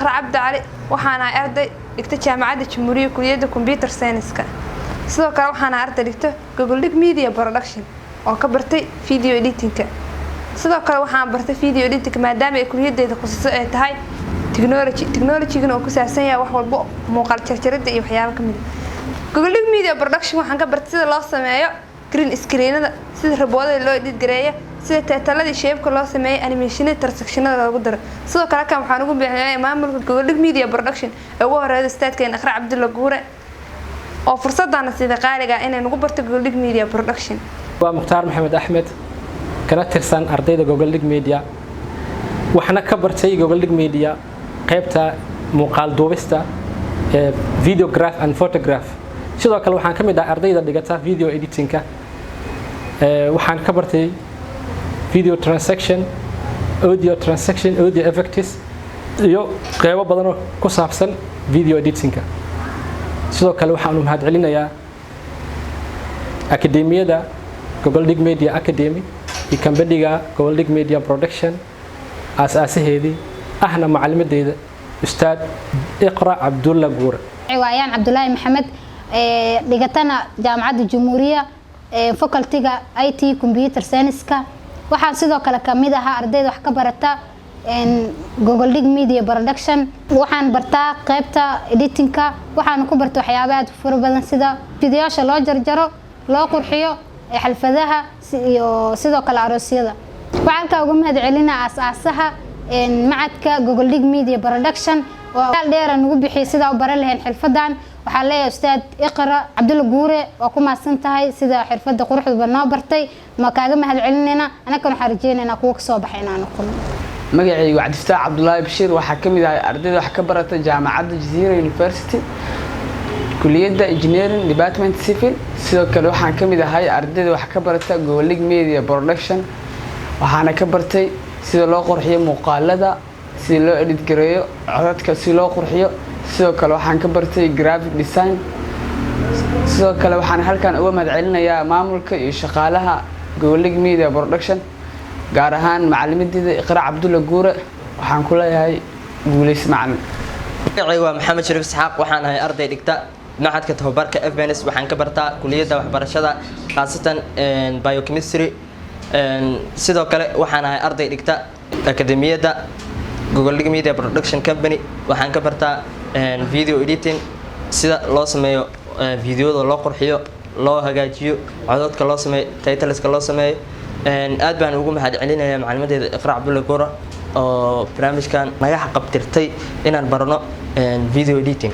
أقرأ عبد علي وحنا أرد اكتشف معاد الجمهورية كلية كمبيوتر ساينس كا sidoo kale waxaan arday dhigto Google Media Production oo ka bartay video editing ka sidoo kale waxaan bartay video editing maadaama ay kuliyadeeda khusayso ay tahay technology-gana oo ku saabsan yahay wax walba muuqaal jarjarida iyo waxyaabo kamid Google Media Production waxaan ka bartay sida loo sameeyo green screen-ada sida roboodada loo edit gareeyo sida taataladii shape-ka loo sameeyo animation-ada transition-ada lagu daro sidoo kale kan waxaan ugu bixiyay maamulka Google Media Production ee ugu horeeyay staadkeena Aqra Cabdulla Guure oo fursadana sida qaaliga inay nagu barto Google Media Production waa Mukhtaar Maxamed Axmed kana tirsan ardayda Google Media waxana ka bartay Google Media qaybta muuqaal duubista videograph and photograph sidoo kale waxaan kamid ah ardayda dhigata video editing ka waxaan ka bartay video transaction audio effects iyo qaybo badan oo ku saabsan video editing ka sidoo kale waxaan u mahad celinayaa akademiyada Google Media Academy iyo kambaniga Google Media Production asaasaheedii ahna macallimadeeda ustaad Iqra Cabdulla Guure Ciwayaan Cabdullaahi Maxamed dhigatana jaamacadda Jamhuuriya faculty-ga IT Computer Science-ka waxaan sidoo kale kamid ahaa ardayda wax ka barata Google Media Production waxaan bartaa qaybta editing-ka waxaan ku bartay waxyaabo aad u fara badan sida fiidiyoosha loo jarjaro loo qurxiyo xalfadaha iyo sidoo kale aroosyada waxaan ka ugu mahad celinaa asaasaha macadka Google Media Production oo dheer ugu bixiyay sida u baran lahayn xirfadan waxaa leeyahay ustaad Iqra Cabdulla Guure oo ku maasan tahay sida xirfada quruxda banoo bartay ma kaaga mahad celinayna anaka waxaan rajeynaynaa kuwa ka soo baxayna noqon magacaygu Cabdifataax Cabdullaahi Bashiir waxa kamid ah ardayda wax ka barata jaamacadda Jazeera University kulliyadda Engineering Department Civil sidoo kale waxaan kamid ahay ardayda wax ka barata Google Media Production waxaana ka bartay sida loo qurxiyo muuqaalada sida loo edit gareeyo codadka sida loo qurxiyo sidoo kale waxaan ka bartay graphic design sidoo kale waxaan halkan uga mahad celinayaa maamulka iyo shaqaalaha Google Media Production gaar ahaan macallimadeeda Iqra Cabdulla Guure waxaan ku leeyahay guuleys macallin magacaygu waa Maxamed Shariif Isxaaq waxaan ahay arday dhigta macadka tababarka FBNS waxaan ka bartaa kulliyadda waxbarashada khaasatan biochemistry sidoo kale waxaan ahay arday dhigta akademiyada Google Media Production Company waxaan ka bartaa video editing sida loo sameeyo videoda loo qurxiyo loo hagaajiyo codadka loo sameeyo titleska loo sameeyo aad baan ugu mahad celinayaa macallimadeeda Iqra Cabdulla Guure oo barnaamijkan naga qabtirtay inaan barano video editing